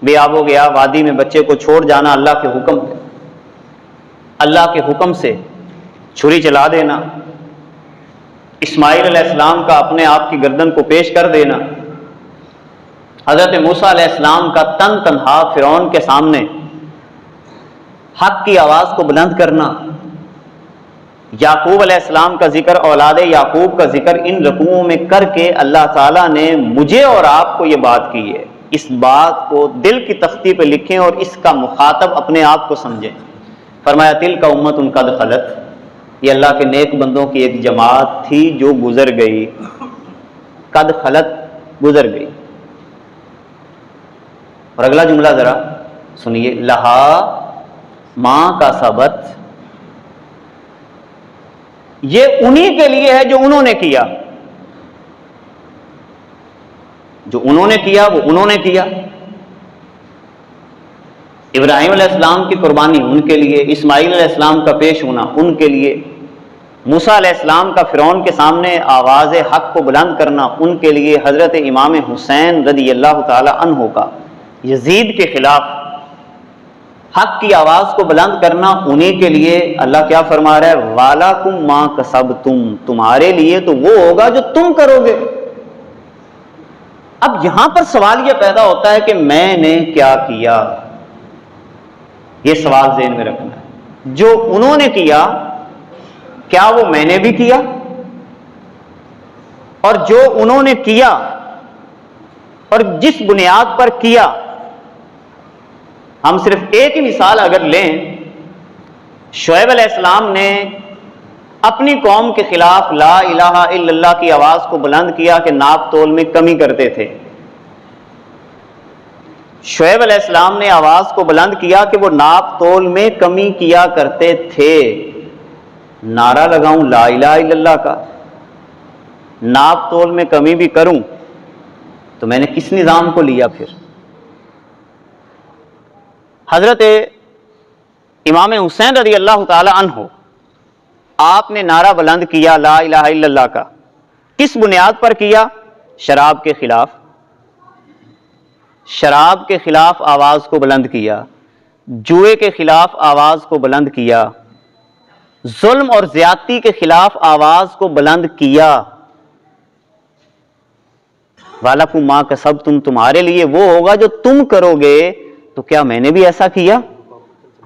بے آب و گیا وادی میں بچے کو چھوڑ جانا اللہ کے حکم سے، اللہ کے حکم سے چھری چلا دینا، اسماعیل علیہ السلام کا اپنے آپ کی گردن کو پیش کر دینا، حضرت موسیٰ علیہ السلام کا تنہا فرعون کے سامنے حق کی آواز کو بلند کرنا، یعقوب علیہ السلام کا ذکر، اولاد یعقوب کا ذکر، ان رکوعوں میں کر کے اللہ تعالیٰ نے مجھے اور آپ کو یہ بات کی ہے۔ اس بات کو دل کی تختی پہ لکھیں اور اس کا مخاطب اپنے آپ کو سمجھیں۔ فرمایا تلک امۃ قد خلت، یہ اللہ کے نیک بندوں کی ایک جماعت تھی جو گزر گئی، قد خلت، گزر گئی۔ اور اگلا جملہ ذرا سنیے، لہا ما کا سبت یہ انہی کے لیے ہے جو انہوں نے کیا، جو انہوں نے کیا وہ انہوں نے کیا۔ ابراہیم علیہ السلام کی قربانی ان کے لیے، اسماعیل علیہ السلام کا پیش ہونا ان کے لیے، موسیٰ علیہ السلام کا فرعون کے سامنے آواز حق کو بلند کرنا ان کے لیے، حضرت امام حسین رضی اللہ تعالی عنہ کا یزید کے خلاف حق کی آواز کو بلند کرنا انہی کے لیے۔ اللہ کیا فرما رہا ہے؟ وَلَكُمْ مَا كَسَبْتُمْ، تمہارے لیے تو وہ ہوگا جو تم کرو گے۔ اب یہاں پر سوال یہ پیدا ہوتا ہے کہ میں نے کیا کیا؟ یہ سوال ذہن میں رکھنا ہے۔ جو انہوں نے کیا کیا وہ میں نے بھی کیا؟ اور جو انہوں نے کیا اور جس بنیاد پر کیا، ہم صرف ایک ہی مثال اگر لیں، شعیب علیہ السلام نے اپنی قوم کے خلاف لا الہ الا اللہ کی آواز کو بلند کیا کہ ناپ تول میں کمی کرتے تھے۔ شعیب علیہ السلام نے آواز کو بلند کیا کہ وہ ناپ تول میں کمی کیا کرتے تھے۔ نعرہ لگاؤں لا الہ الا اللہ کا، ناپ تول میں کمی بھی کروں تو میں نے کس نظام کو لیا؟ پھر حضرت امام حسین رضی اللہ تعالی عنہ، آپ نے نعرہ بلند کیا لا الہ الا اللہ کا، کس بنیاد پر کیا؟ شراب کے خلاف، شراب کے خلاف آواز کو بلند کیا، جوئے کے خلاف آواز کو بلند کیا، ظلم اور زیادتی کے خلاف آواز کو بلند کیا۔ وَلَكُمْ مَا كَسَبْتُمْ، تمہارے لیے وہ ہوگا جو تم کرو گے۔ تو کیا میں نے بھی ایسا کیا؟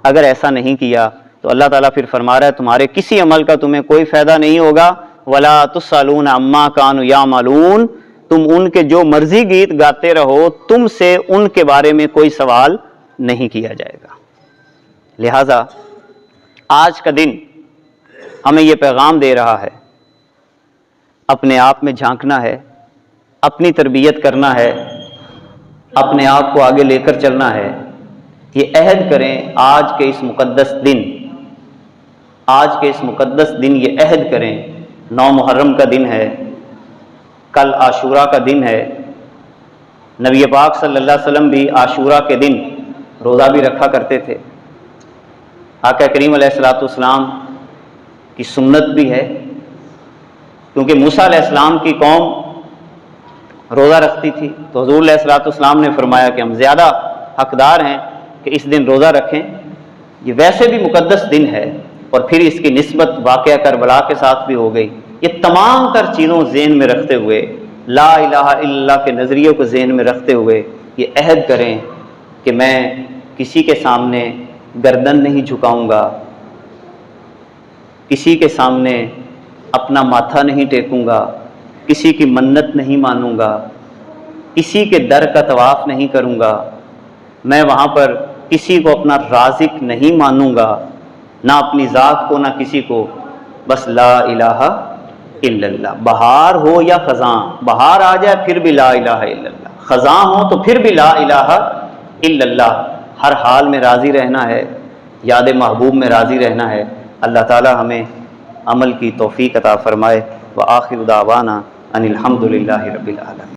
اگر ایسا نہیں کیا تو اللہ تعالیٰ پھر فرما رہا ہے تمہارے کسی عمل کا تمہیں کوئی فائدہ نہیں ہوگا۔ وَلَا تُسْأَلُونَ عَمَّا كَانُوا يَعْمَلُونَ، تم ان کے جو مرضی گیت گاتے رہو، تم سے ان کے بارے میں کوئی سوال نہیں کیا جائے گا۔ لہذا آج کا دن ہمیں یہ پیغام دے رہا ہے، اپنے آپ میں جھانکنا ہے، اپنی تربیت کرنا ہے، اپنے آپ کو آگے لے کر چلنا ہے۔ یہ عہد کریں آج کے اس مقدس دن، آج کے اس مقدس دن یہ عہد کریں، 9 محرم کا دن ہے، کل عاشوراء کا دن ہے۔ نبی پاک صلی اللہ علیہ وسلم بھی عاشوراء کے دن روزہ بھی رکھا کرتے تھے۔ آقا کریم علیہ الصلوۃ والسلام کی سنت بھی ہے، کیونکہ موسیٰ علیہ السلام کی قوم روزہ رکھتی تھی تو حضور علیہ الصلوۃ والسلام نے فرمایا کہ ہم زیادہ حقدار ہیں کہ اس دن روزہ رکھیں۔ یہ ویسے بھی مقدس دن ہے، اور پھر اس کی نسبت واقعہ کربلا کے ساتھ بھی ہو گئی۔ یہ تمام تر چیزوں ذہن میں رکھتے ہوئے، لا الہ الا اللہ کے نظریے کو ذہن میں رکھتے ہوئے یہ عہد کریں کہ میں کسی کے سامنے گردن نہیں جھکاؤں گا، کسی کے سامنے اپنا ماتھا نہیں ٹیکوں گا، کسی کی منت نہیں مانوں گا، کسی کے در کا طواف نہیں کروں گا، میں وہاں پر کسی کو اپنا رازق نہیں مانوں گا، نہ اپنی ذات کو نہ کسی کو، بس لا الہ الا اللہ۔ بہار ہو یا خزاں، بہار آ جائے پھر بھی لا الہ الا اللہ، خزاں ہو تو پھر بھی لا الہ الا اللہ۔ ہر حال میں راضی رہنا ہے، یاد محبوب میں راضی رہنا ہے۔ اللہ تعالی ہمیں عمل کی توفیق عطا فرمائے۔ وآخر دعوانا ان الحمد للہ رب العالمین۔